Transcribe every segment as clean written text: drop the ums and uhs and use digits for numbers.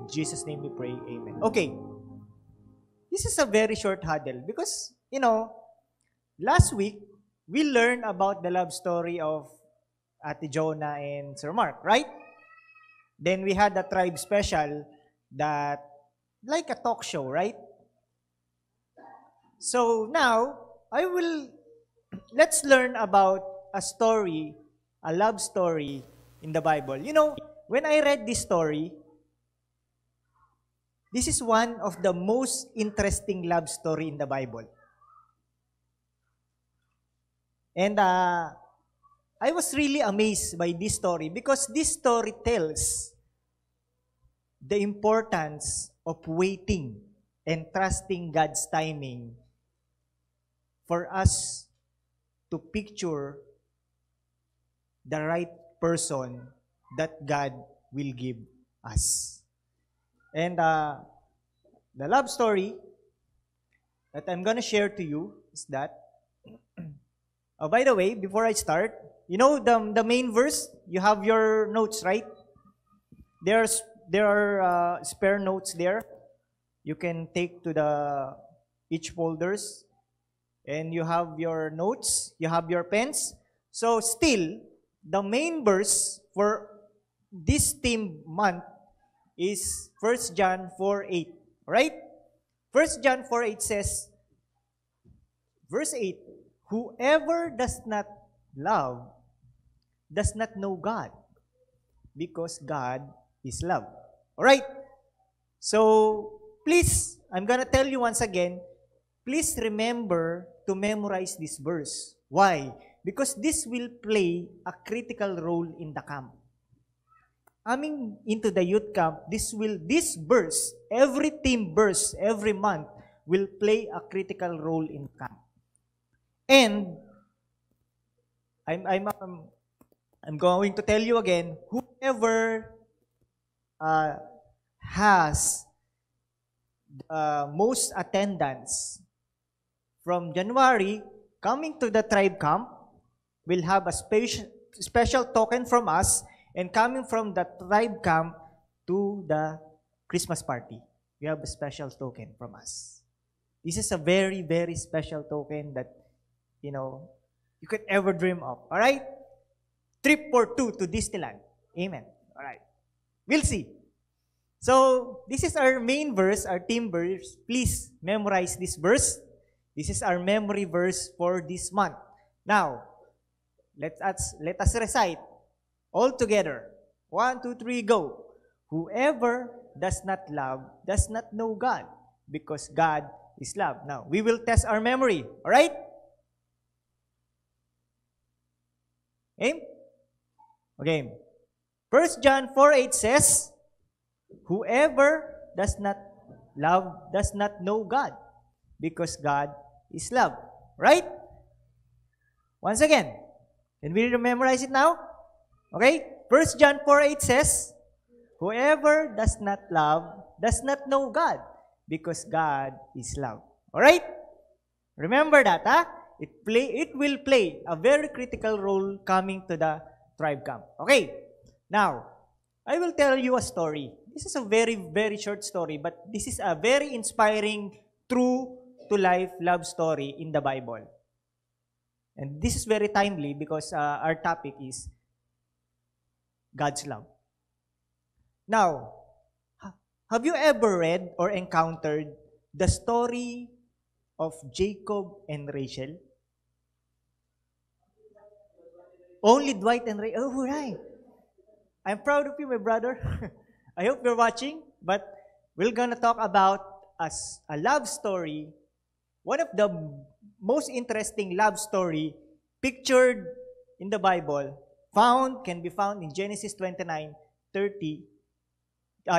In Jesus' name we pray, amen. Okay, this is a very short huddle because, last week, we learned about the love story of Ate Jonah and Sir Mark, right? Then we had the tribe special that, like a talk show, right? So now, let's learn about a story, a love story in the Bible. When I read this story, this is one of the most interesting love story in the Bible. And I was really amazed by this story because this story tells the importance of waiting and trusting God's timing for us to picture the right person that God will give us. And the love story that I'm going to share to you is that, oh, by the way, before I start, the main verse, you have your notes, right? There are spare notes there. You can take to each folders, and you have your notes, you have your pens. So still, the main verse for this theme month is 1 John 4:8, right? 1 John 4:8 says, verse 8, whoever does not love does not know God, because God is love. All right? So, please, I'm going to tell you once again, please remember to memorize this verse. Why? Because this will play a critical role in the camp. Coming into the youth camp, this verse, every team verse, every month, will play a critical role in camp. And I'm going to tell you again, whoever has most attendance from January coming to the tribe camp will have a special token from us, and coming from the tribe camp to the Christmas party, we have a special token from us. This is a very, very special token that, you could ever dream of. All right? Trip for two to Disneyland. Amen. All right. We'll see. So, this is our main verse, our theme verse. Please memorize this verse. This is our memory verse for this month. Now, let us recite all together. 1, 2, 3, go. Whoever does not love does not know God, because God is love. Now, we will test our memory. All right? Okay. 1 John 4:8 says, whoever does not love does not know God, because God is love. Right? Once again, can we memorize it now? Okay? 1 John 4:8 says, whoever does not love does not know God, because God is love. Alright? Remember that, huh? It will play a very critical role coming to the tribe camp. Okay? Now, I will tell you a story. This is a very, very short story, but this is a very inspiring, true-to-life love story in the Bible. And this is very timely because our topic is God's love. Now, have you ever read or encountered the story of Jacob and Rachel? Only Dwight and Rachel. Oh, right. I'm proud of you, my brother. I hope you're watching, but we're going to talk about a love story, one of the most interesting love story pictured in the Bible, can be found in Genesis 29:30.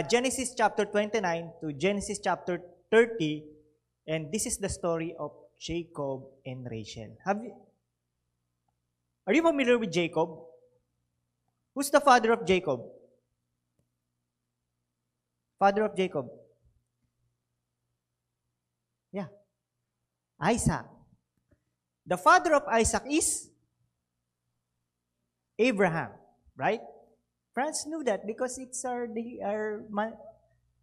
Genesis chapter 29 to Genesis chapter 30, and this is the story of Jacob and Rachel. Are you familiar with Jacob? Who's the father of Jacob? Father of Jacob? Yeah. Isaac. The father of Isaac is Abraham, right? France knew that because it's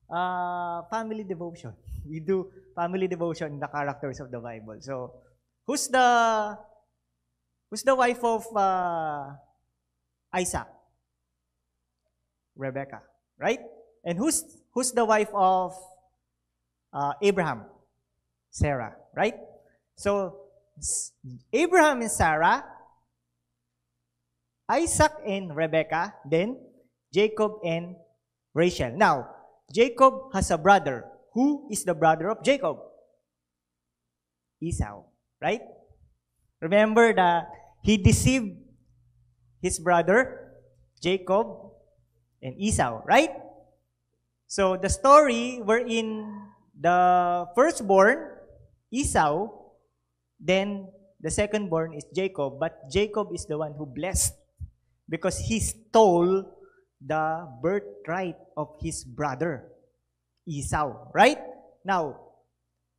family devotion. We do family devotion in the characters of the Bible. So, who's the wife of Isaac? Rebecca, right? And who's the wife of Abraham? Sarah, right? So, Abraham and Sarah, Isaac and Rebecca, then Jacob and Rachel. Now, Jacob has a brother. Who is the brother of Jacob? Esau, right? Remember that he deceived his brother, Jacob and Esau, right? So, the story wherein the firstborn, Esau, then the secondborn is Jacob, but Jacob is the one who blessed because he stole the birthright of his brother, Esau, right? Now,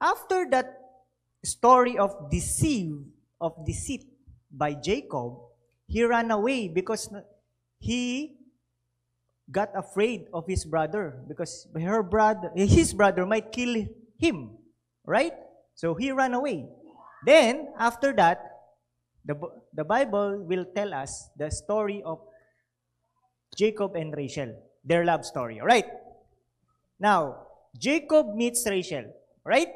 after that story of deceit by Jacob, he ran away because he got afraid of his brother because his brother might kill him, right? So he ran away. Then, after that, the Bible will tell us the story of Jacob and Rachel, their love story, all right? Now, Jacob meets Rachel, right?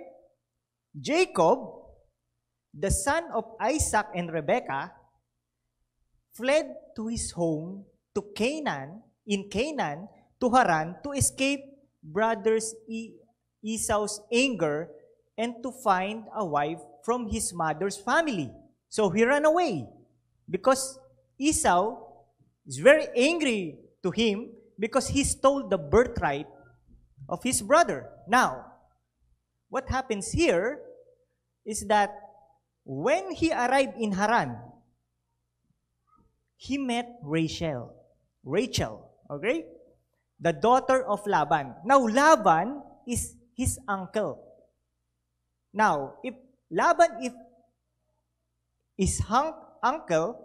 Jacob, the son of Isaac and Rebekah, fled to his home to Canaan, to Haran, to escape brothers Esau's anger and to find a wife from his mother's family. So he ran away because Esau is very angry to him because he stole the birthright of his brother. Now, what happens here is that when he arrived in Haran, he met Rachel, okay? The daughter of Laban. Now, Laban is his uncle. Now, if Laban is uncle,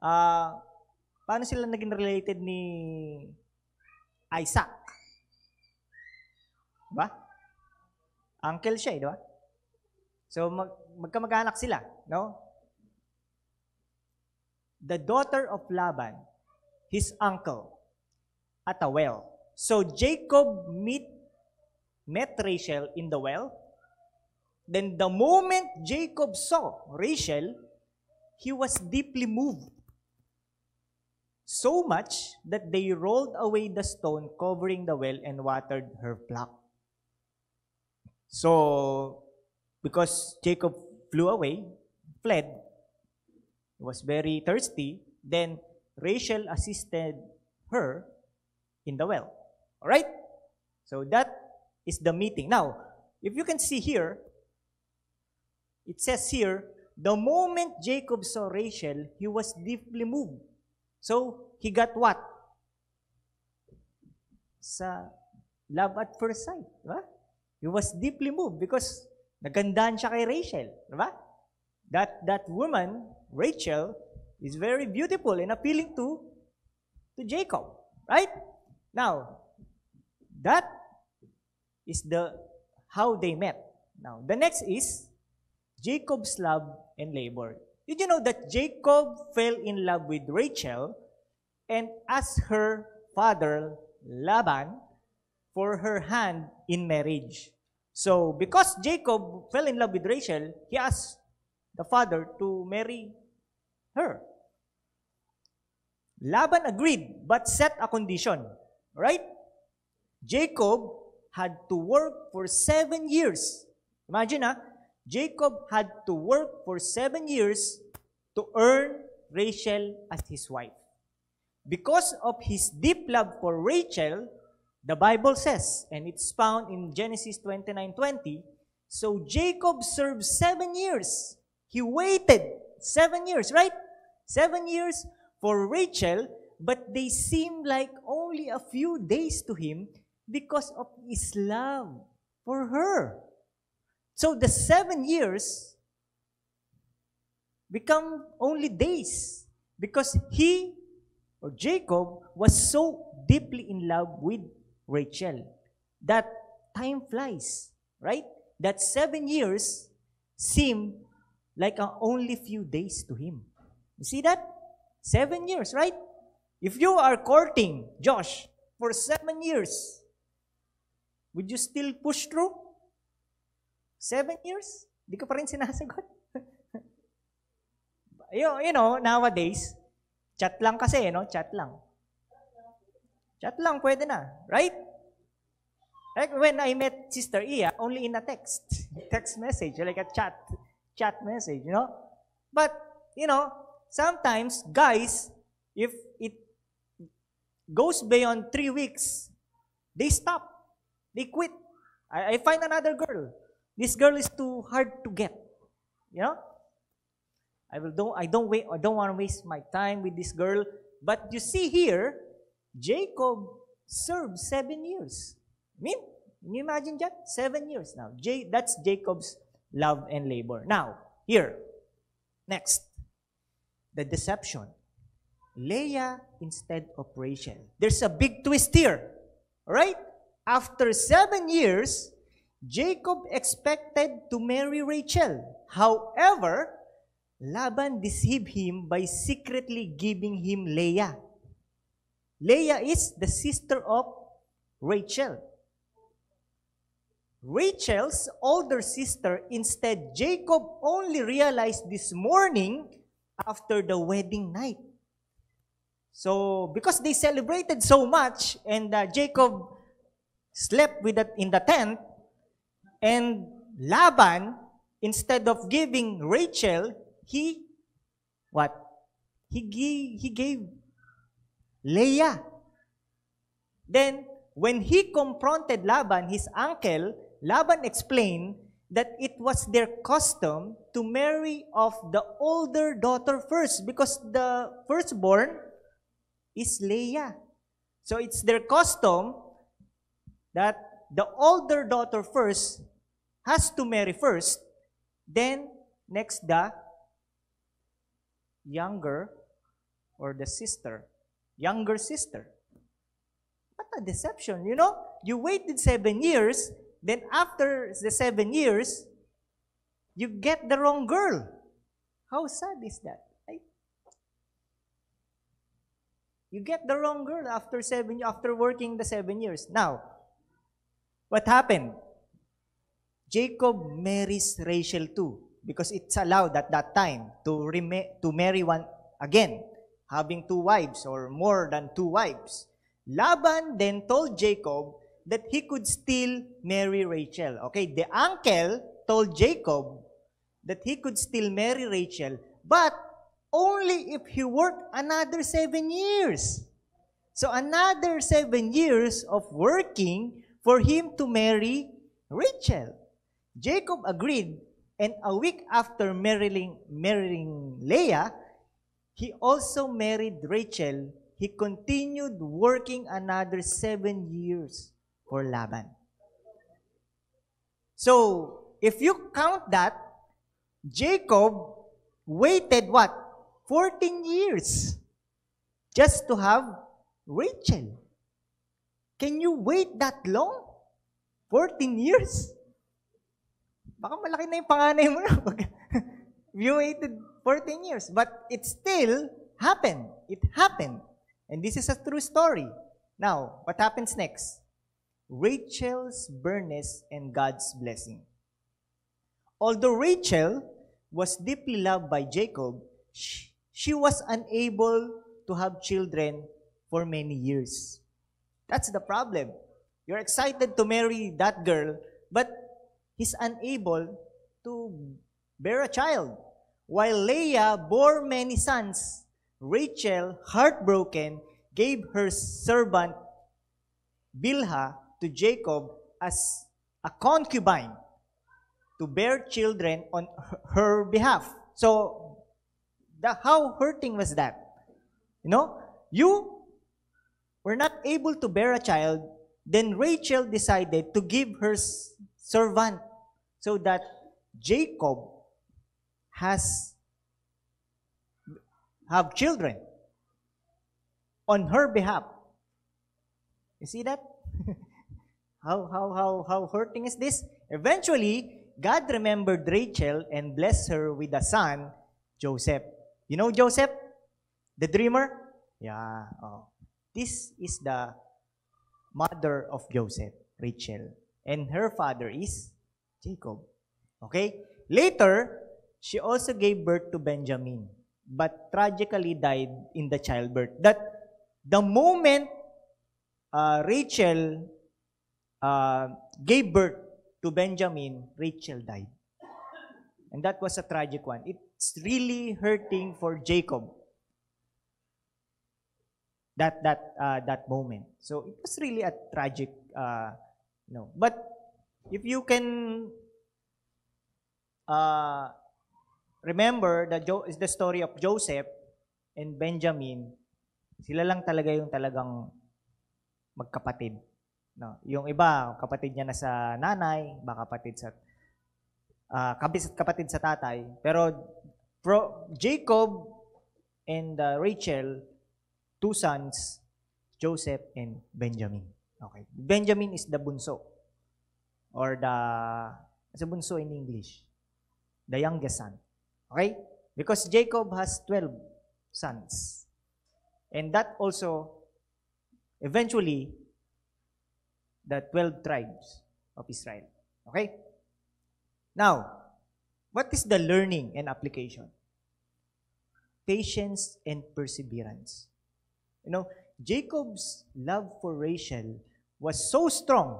paano sila naging related ni Isaac? Diba? Uncle siya, di ba? So, magkamag-anak sila, no? The daughter of Laban, his uncle, at a well. So, Jacob met Rachel in the well. Then the moment Jacob saw Rachel, he was deeply moved. So much that they rolled away the stone covering the well and watered her flock. So, because Jacob fled, he was very thirsty, then Rachel assisted her in the well. All right? So that is the meeting. Now, if you can see here, it says here, the moment Jacob saw Rachel, he was deeply moved. So, he got what? Sa love at first sight. Diba? He was deeply moved because nagandahan siya kay Rachel. Diba? That woman, Rachel, is very beautiful and appealing to Jacob. Right? Now, that is how they met. Now, the next is Jacob's love and labor. Did you know that Jacob fell in love with Rachel and asked her father, Laban, for her hand in marriage? So, because Jacob fell in love with Rachel, he asked the father to marry her. Laban agreed, but set a condition. Right? Jacob had to work for 7 years. Imagine, Jacob had to work for 7 years to earn Rachel as his wife. Because of his deep love for Rachel, the Bible says, and it's found in Genesis 29:20, so Jacob served 7 years. He waited 7 years, right? 7 years for Rachel, but they seemed like only a few days to him because of his love for her. So the 7 years become only days because Jacob was so deeply in love with Rachel. that time flies, right? That 7 years seem like only few days to him. You see that? 7 years, right? If you are courting Josh for 7 years, would you still push through? 7 years? Di ka pa rin sinasagot? you know, nowadays, chat lang kasi, no? Chat lang. Chat lang, pwede na. Right? Like when I met Sister Iya, only in a text. Text message, like a chat message, you know? But, you know, sometimes, guys, if it goes beyond 3 weeks, they stop. They quit. I find another girl. This girl is too hard to get. You know? I don't want to waste my time with this girl. But you see here, Jacob served 7 years. I mean, can you imagine that? 7 years now. That's Jacob's love and labor. Now, here, next, the deception. Leah instead of Rachel. There's a big twist here. Right? After 7 years, Jacob expected to marry Rachel. However, Laban deceived him by secretly giving him Leah. Leah is the sister of Rachel. Rachel's older sister, instead, Jacob only realized this morning after the wedding night. So, because they celebrated so much, and Jacob slept in the tent, and Laban, instead of giving Rachel, he gave Leah. Then, when he confronted Laban, his uncle, Laban explained that it was their custom to marry off the older daughter first because the firstborn is Leah. So it's their custom that the older daughter first has to marry first, then next the younger or the younger sister. What a deception, you know? You waited 7 years, then after the 7 years, you get the wrong girl. How sad is that? Right? You get the wrong girl after working the 7 years. Now, what happened? Jacob marries Rachel too because it's allowed at that time to marry one again, having 2 wives or more than 2 wives. Laban then told Jacob that he could still marry Rachel. Okay, the uncle told Jacob that he could still marry Rachel, but only if he worked another 7 years. So another 7 years of working for him to marry Rachel. Jacob agreed, and a week after marrying Leah, he also married Rachel. He continued working another 7 years for Laban. So, if you count that, Jacob waited what? 14 years just to have Rachel. Can you wait that long? 14 years? Baka malaki na yung panganay mo na. You waited 14 years. But it still happened. It happened. And this is a true story. Now, what happens next? Rachel's barrenness and God's blessing. Although Rachel was deeply loved by Jacob, she was unable to have children for many years. That's the problem. You're excited to marry that girl, but he's unable to bear a child. While Leah bore many sons, Rachel, heartbroken, gave her servant Bilhah to Jacob as a concubine to bear children on her behalf. So, how hurting was that? You know, you were not able to bear a child, then Rachel decided to give her servant so that Jacob have children on her behalf. You see that? How hurting is this? Eventually, God remembered Rachel and blessed her with a son, Joseph. You know Joseph? The dreamer? Yeah. Oh. This is the mother of Joseph, Rachel. And her father is Jacob. Okay? Later, she also gave birth to Benjamin, but tragically died in the childbirth. That the moment Rachel gave birth to Benjamin, Rachel died. And that was a tragic one. It's really hurting for Jacob. That moment. So it was really a tragic, But if you can remember the story of Joseph and Benjamin, sila lang talaga yung talagang magkapatid. No, yung iba, kapatid niya na sa nanay, iba kapatid sa tatay. Pero Jacob and Rachel, two sons, Joseph and Benjamin. Okay. Benjamin is the bunso. Or the bunso in English. The youngest son. Okay? Because Jacob has 12 sons. And that also, eventually, the 12 tribes of Israel. Okay? Now, what is the learning and application? Patience and perseverance. Jacob's love for Rachel was so strong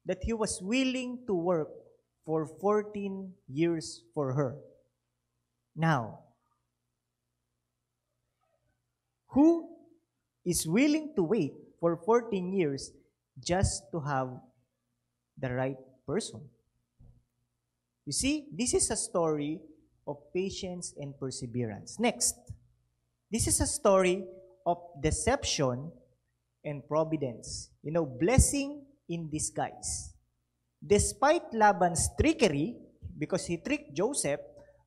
that he was willing to work for 14 years for her. Now, who is willing to wait for 14 years just to have the right person? You see, this is a story of patience and perseverance. Next, this is a story of deception and providence. Blessing in disguise. Despite Laban's trickery, because he tricked Joseph,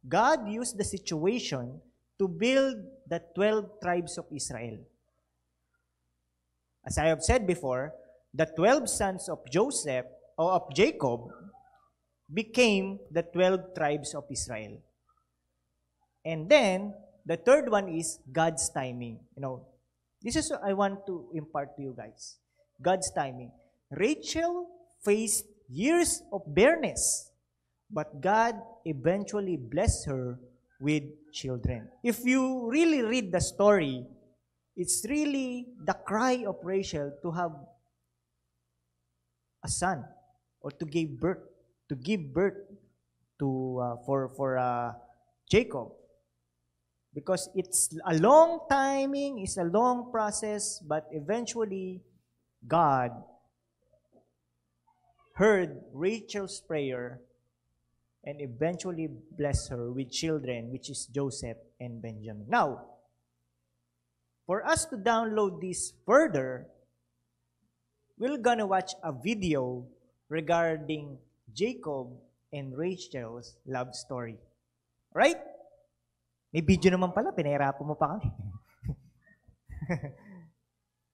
God used the situation to build the 12 tribes of Israel. As I have said before, the 12 sons of Joseph, or of Jacob, became the 12 tribes of Israel. And then, the third one is God's timing. This is what I want to impart to you guys. God's timing. Rachel faced years of barrenness, but God eventually blessed her with children. If you really read the story, it's really the cry of Rachel to have a son or to give birth to Jacob. Because it's a long timing, it's a long process, but eventually God heard Rachel's prayer and eventually blessed her with children, which is Joseph and Benjamin. Now, for us to download this further, we're gonna watch a video regarding Jacob and Rachel's love story. Right? May video naman pala, pinahirapan mo pa kami.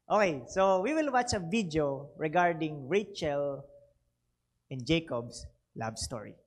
Okay, so we will watch a video regarding Rachel and Jacob's love story.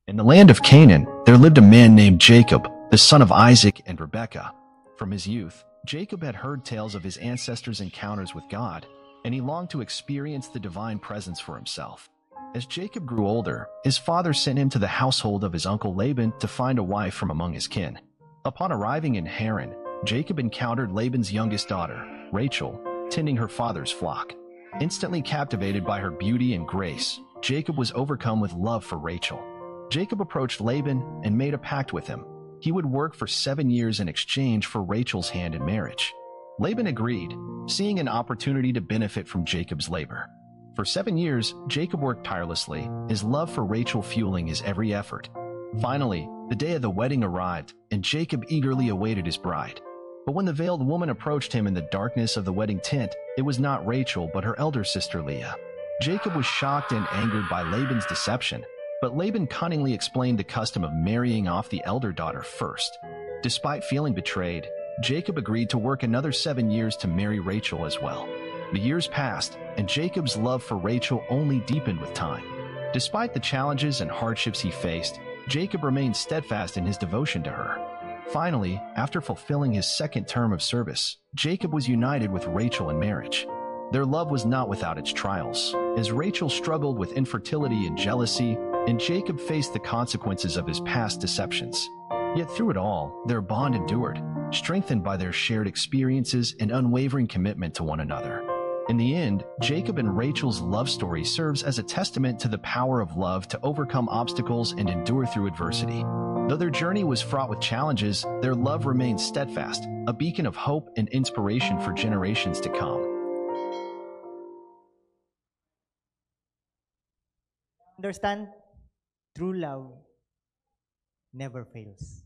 In the land of Canaan, there lived a man named Jacob, the son of Isaac and Rebekah. From his youth, Jacob had heard tales of his ancestors' encounters with God, and he longed to experience the divine presence for himself. As Jacob grew older, his father sent him to the household of his uncle Laban to find a wife from among his kin. Upon arriving in Haran, Jacob encountered Laban's youngest daughter, Rachel, tending her father's flock. Instantly captivated by her beauty and grace, Jacob was overcome with love for Rachel. Jacob approached Laban and made a pact with him. He would work for 7 years in exchange for Rachel's hand in marriage. Laban agreed, seeing an opportunity to benefit from Jacob's labor. For 7 years, Jacob worked tirelessly, his love for Rachel fueling his every effort. Finally, the day of the wedding arrived, and Jacob eagerly awaited his bride. But when the veiled woman approached him in the darkness of the wedding tent, it was not Rachel but her elder sister Leah. Jacob was shocked and angered by Laban's deception. But Laban cunningly explained the custom of marrying off the elder daughter first. Despite feeling betrayed, Jacob agreed to work another 7 years to marry Rachel as well. The years passed, and Jacob's love for Rachel only deepened with time. Despite the challenges and hardships he faced, Jacob remained steadfast in his devotion to her. Finally, after fulfilling his second term of service, Jacob was united with Rachel in marriage. Their love was not without its trials, as Rachel struggled with infertility and jealousy, and Jacob faced the consequences of his past deceptions. Yet through it all, their bond endured, strengthened by their shared experiences and unwavering commitment to one another. In the end, Jacob and Rachel's love story serves as a testament to the power of love to overcome obstacles and endure through adversity. Though their journey was fraught with challenges, their love remained steadfast, a beacon of hope and inspiration for generations to come. Understand? True love never fails.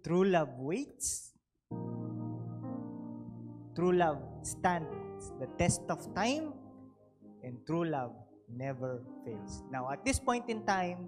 True love waits. True love stands the test of time. And true love never fails. Now, at this point in time,